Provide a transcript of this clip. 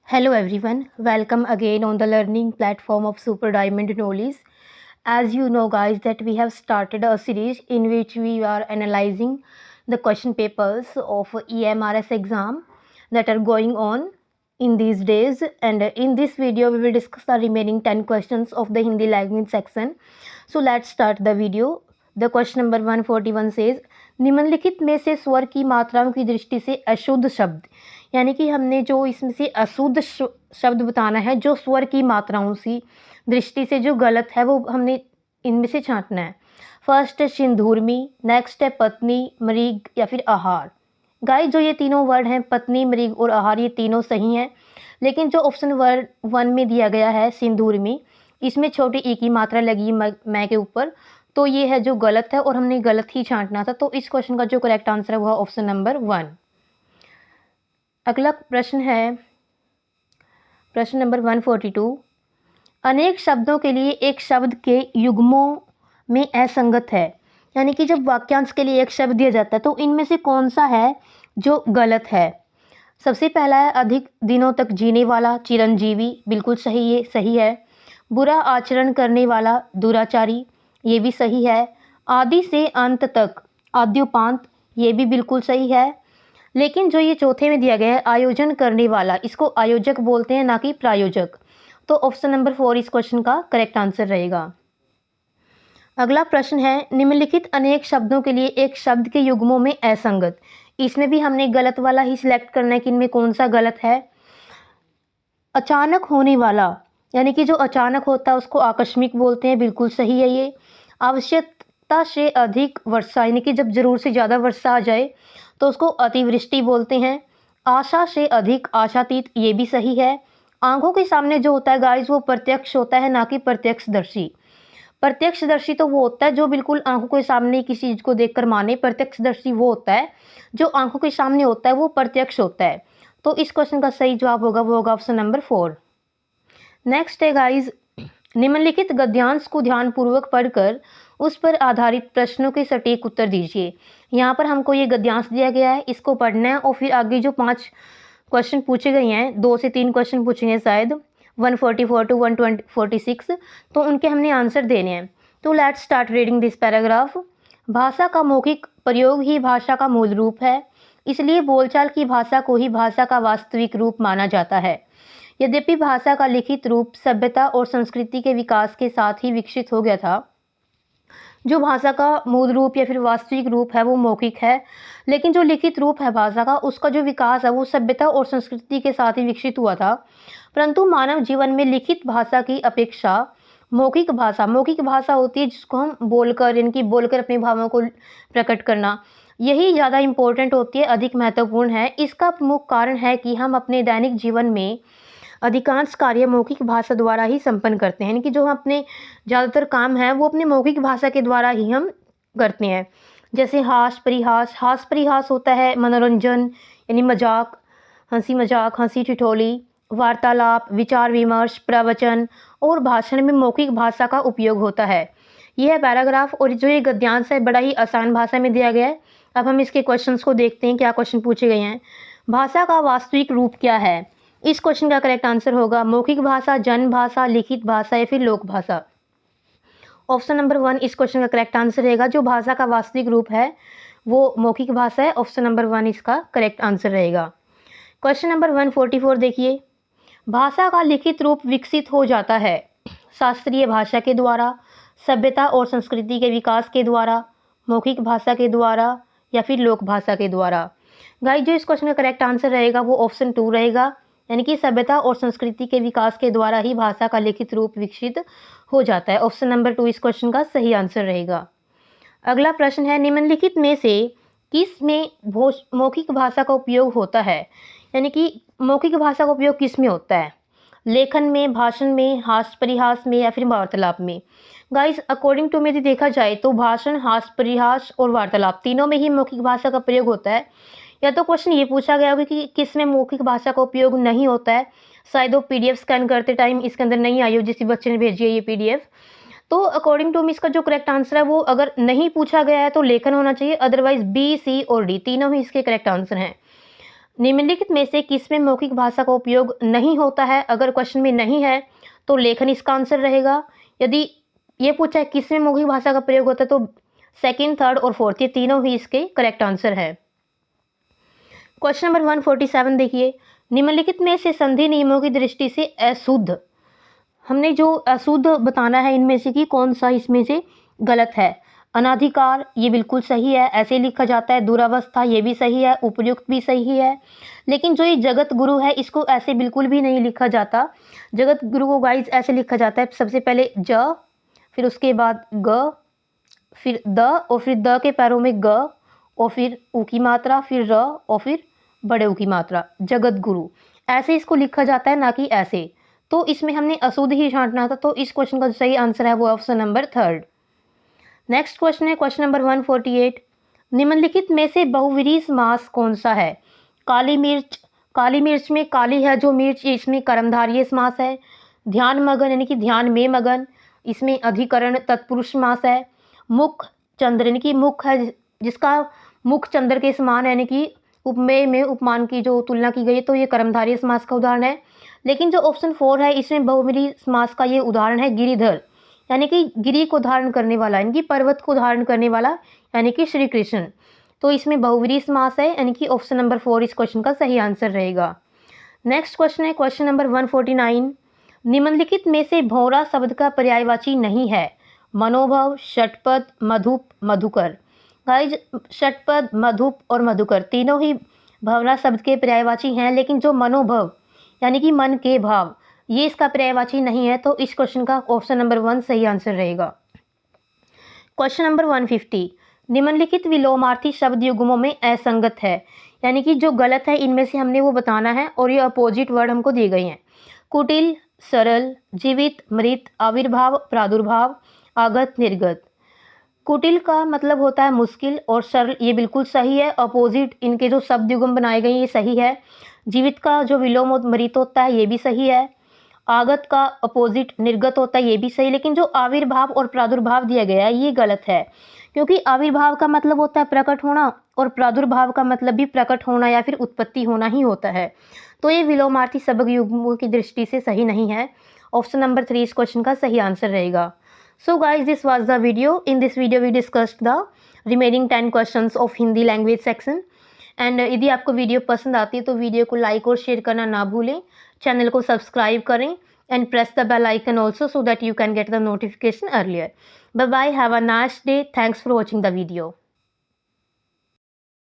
Hello everyone, welcome again on the learning platform of Super Diamond Knowledge. As you know guys that we have started a series in which we are analyzing the question papers of EMRS exam that are going on in these days, and in this video we will discuss the remaining 10 questions of the Hindi language section. So let's start the video. The question number 141 says निम्नलिखित में से स्वर की मात्राओं की दृष्टि से अशुद्ध शब्द, यानी कि हमने जो इसमें से अशुद्ध शब्द बताना है जो स्वर की मात्राओं की दृष्टि से जो गलत है वो हमने इनमें से छांटना है। फर्स्ट है सिंधूर्मी, नेक्स्ट है पत्नी, मृग या फिर आहार। गाइस जो ये तीनों वर्ड हैं पत्नी, मृग और आहार, ये तीनों सही हैं, लेकिन जो ऑप्शन वर्ड 1 में दिया गया है सिंधूर्मी, इसमें छोटी ई की मात्रा लगी मैं के ऊपर, तो ये है जो गलत है और हमने गलत ही छांटना था। तो इस क्वेश्चन का जो करेक्ट आंसर है वो ऑप्शन नंबर 1। अगला प्रश्न है प्रश्न नंबर 142। अनेक शब्दों के लिए एक शब्द के युग्मों में असंगत है, यानी कि जब वाक्यांश के लिए एक शब्द दिया जाता है तो इनमें से कौन सा है जो गलत है। सबसे पहला है अधिक दिनों तक जीने वाला, चिरंजीवी, बिल्कुल सही, ये सही है। बुरा आचरण करने वाला, दुराचारी, ये भी सही है। आदि से अंत तक, आद्योपांत, ये भी बिल्कुल सही है। लेकिन जो ये चौथे में दिया गया है आयोजन करने वाला, इसको आयोजक बोलते हैं ना कि प्रायोजक, तो ऑप्शन नंबर 4 इस क्वेश्चन का करेक्ट आंसर रहेगा। अगला प्रश्न है निम्नलिखित अनेक शब्दों के लिए एक शब्द के युग्मों में असंगत, इसमें भी हमने गलत वाला ही सिलेक्ट करना है कि इनमें कौन सा गलत है। अचानक होने वाला, यानी कि जो अचानक होता है उसको आकस्मिक बोलते हैं, बिल्कुल सही है ये। आवश्यकता से अधिक वर्षा, यानी कि जब जरूर से ज़्यादा वर्षा आ जाए तो उसको अतिवृष्टि बोलते हैं। आशा से अधिक आशातीत, ये भी सही है। आंखों के सामने जो होता है गाइस वो प्रत्यक्ष होता है ना कि प्रत्यक्षदर्शी। प्रत्यक्षदर्शी तो वो होता है जो बिल्कुल आंखों के सामने किसी चीज़ को देखकर माने, प्रत्यक्षदर्शी वो होता है जो आंखों के सामने होता है, वो प्रत्यक्ष होता है। तो इस क्वेश्चन का सही जवाब होगा वो होगा ऑप्शन नंबर 4। नेक्स्ट है गाइस, निम्नलिखित गद्यांश को ध्यानपूर्वक पढ़कर उस पर आधारित प्रश्नों के सटीक उत्तर दीजिए। यहाँ पर हमको ये गद्यांश दिया गया है, इसको पढ़ना है और फिर आगे जो 5 क्वेश्चन पूछे गए हैं, 2 से 3 क्वेश्चन पूछे हैं शायद 144 टू 146, तो उनके हमने आंसर देने हैं। तो let's start reading this paragraph. भाषा का मौखिक प्रयोग ही भाषा का मूल रूप है, इसलिए बोलचाल की भाषा को ही भाषा का वास्तविक रूप माना जाता है। यद्यपि भाषा का लिखित रूप सभ्यता और संस्कृति के विकास के साथ ही विकसित हो गया था, जो भाषा का मूल रूप या फिर वास्तविक रूप है वो मौखिक है, लेकिन जो लिखित रूप है भाषा का, उसका जो विकास है वो सभ्यता और संस्कृति के साथ ही विकसित हुआ था। परंतु मानव जीवन में लिखित भाषा की अपेक्षा मौखिक भाषा होती है जिसको हम बोलकर, यानी कि बोलकर अपने भावों को प्रकट करना, यही ज़्यादा इम्पोर्टेंट होती है, अधिक महत्वपूर्ण है। इसका प्रमुख कारण है कि हम अपने दैनिक जीवन में अधिकांश कार्य मौखिक भाषा द्वारा ही संपन्न करते हैं, यानी कि जो हम अपने ज़्यादातर काम है वो अपनी मौखिक भाषा के द्वारा ही हम करते हैं। जैसे हास परिहास होता है मनोरंजन, यानी मजाक, हंसी ठिठोली, वार्तालाप, विचार विमर्श, प्रवचन और भाषण में मौखिक भाषा का उपयोग होता है। यह है पैराग्राफ, और जो ये गद्यांश है बड़ा ही आसान भाषा में दिया गया है। अब हम इसके क्वेश्चंस को देखते हैं, क्या क्वेश्चन पूछे गए हैं। भाषा का वास्तविक रूप क्या है, इस क्वेश्चन का करेक्ट आंसर होगा मौखिक भाषा, जन भाषा, लिखित भाषा या फिर लोक भाषा। ऑप्शन नंबर 1 इस क्वेश्चन का करेक्ट आंसर रहेगा। जो भाषा का वास्तविक रूप है वो मौखिक भाषा है, ऑप्शन नंबर 1 इसका करेक्ट आंसर रहेगा। क्वेश्चन नंबर 144 देखिए, भाषा का लिखित रूप विकसित हो जाता है शास्त्रीय भाषा के द्वारा, सभ्यता और संस्कृति के विकास के द्वारा, मौखिक भाषा के द्वारा या फिर लोक भाषा के द्वारा। गाइस जो इस क्वेश्चन का करेक्ट आंसर रहेगा वो ऑप्शन 2 रहेगा, यानी कि सभ्यता और संस्कृति के विकास के द्वारा ही भाषा का लिखित रूप विकसित हो जाता है। ऑप्शन नंबर 2 इस क्वेश्चन का सही आंसर रहेगा। अगला प्रश्न है निम्नलिखित में से किस में मौखिक भाषा का उपयोग होता है, यानी कि मौखिक भाषा का उपयोग किस में होता है, लेखन में, भाषण में, हास्य परिहास में या फिर वार्तालाप में। गाइस अकॉर्डिंग टू यदि देखा जाए तो भाषण, हास्य परिहास और वार्तालाप तीनों में ही मौखिक भाषा का प्रयोग होता है। या तो क्वेश्चन ये पूछा गया होगा कि किस में मौखिक भाषा का उपयोग नहीं होता है, शायद वो PDF स्कैन करते टाइम इसके अंदर नहीं आई हो, जिस बच्चे ने भेजी है ये PDF। तो अकॉर्डिंग टू मी इसका जो करेक्ट आंसर है वो अगर नहीं पूछा गया है तो लेखन होना चाहिए, अदरवाइज B, C और D तीनों ही इसके करेक्ट आंसर हैं। निम्नलिखित में से किसमें मौखिक भाषा का उपयोग नहीं होता है? अगर क्वेश्चन में नहीं है तो लेखन इसका आंसर रहेगा। यदि ये पूछा है किसमें मौखिक भाषा का प्रयोग होता है तो सेकंड, थर्ड और फोर्थ ये तीनों ही इसके करेक्ट आंसर है। क्वेश्चन नंबर 147 देखिए, निम्नलिखित में से संधि नियमों की दृष्टि से अशुद्ध, हमने जो अशुद्ध बताना है इनमें से कि कौन सा इसमें से गलत है। अनाधिकार ये बिल्कुल सही है, ऐसे लिखा जाता है। दुरावस्था ये भी सही है, उपयुक्त भी सही है। लेकिन जो ये जगत गुरु है इसको ऐसे बिल्कुल भी नहीं लिखा जाता। जगत गुरु को गाइस ऐसे लिखा जाता है, सबसे पहले ज, फिर उसके बाद ग, फिर द और फिर द के पैरों में ग और फिर ऊ की मात्रा, फिर र और फिर बड़े ऊ की मात्रा, जगत गुरु। ऐसे इसको लिखा जाता है, ना कि ऐसे। तो इसमें हमने अशुद्ध ही छांटना था, तो इस क्वेश्चन का जो सही आंसर है वो option number third. Next question है क्वेश्चन नंबर 148, निम्नलिखित में से बहुव्रीहि समास कौन सा है? काली मिर्च, काली मिर्च में काली है जो मिर्च, इसमें कर्मधारय समास है। ध्यान मगन यानी कि ध्यान में मगन, इसमें अधिकरण तत्पुरुष समास है। मुख चंद्र यानी कि मुख है जिसका मुख चंद्र के समान है, यानी कि उपमेय में उपमान की जो तुलना की गई है, तो ये कर्मधारय समास का उदाहरण है। लेकिन जो ऑप्शन 4 है इसमें बहुव्रीहि समास का ये उदाहरण है गिरिधर, यानी कि गिरी को धारण करने वाला, यानी कि पर्वत को धारण करने वाला, यानी कि श्री कृष्ण। तो इसमें बहुव्रीहि समास है, यानी कि ऑप्शन नंबर 4 इस क्वेश्चन का सही आंसर रहेगा। नेक्स्ट क्वेश्चन है क्वेश्चन नंबर 149, निम्नलिखित में से भौरा शब्द का पर्यायवाची नहीं है? मनोभव, षटपद, मधुप, मधुकर। गाइज षटपद, मधुप और मधुकर तीनों ही भवरा शब्द के पर्यायवाची हैं, लेकिन जो मनोभव यानी कि मन के भाव ये इसका पर्यायवाची नहीं है, तो इस क्वेश्चन का ऑप्शन नंबर 1 सही आंसर रहेगा। क्वेश्चन नंबर 150, निम्नलिखित विलोमार्थी शब्द युग्मों में असंगत है, यानी कि जो गलत है इनमें से हमने वो बताना है, और ये अपोजिट वर्ड हमको दिए गए हैं। कुटिल, सरल, जीवित, मृत, आविर्भाव, प्रादुर्भाव, आगत, निर्गत। कुटिल का मतलब होता है मुश्किल, और सरल ये बिल्कुल सही है। अपोजिट इनके जो शब्द युग्म बनाए गए ये सही है। जीवित का जो विलोम मृत होता है ये भी सही है। आगत का अपोजिट निर्गत होता है ये भी सही। लेकिन जो आविर्भाव और प्रादुर्भाव दिया गया है ये गलत है, क्योंकि आविर्भाव का मतलब होता है प्रकट होना, और प्रादुर्भाव का मतलब भी प्रकट होना या फिर उत्पत्ति होना ही होता है। तो ये विलोमार्थी शब्द युग्मों की दृष्टि से सही नहीं है। ऑप्शन नंबर 3 इस क्वेश्चन का सही आंसर रहेगा। So guys, this was the video. In this video we discussed the remaining 10 questions of Hindi language section. And यदि आपको वीडियो पसंद आती है तो वीडियो को लाइक और शेयर करना ना भूलें। चैनल को सब्सक्राइब करें and press the bell icon also so that you can get the notification earlier. Bye bye, have a nice day, thanks for watching the video.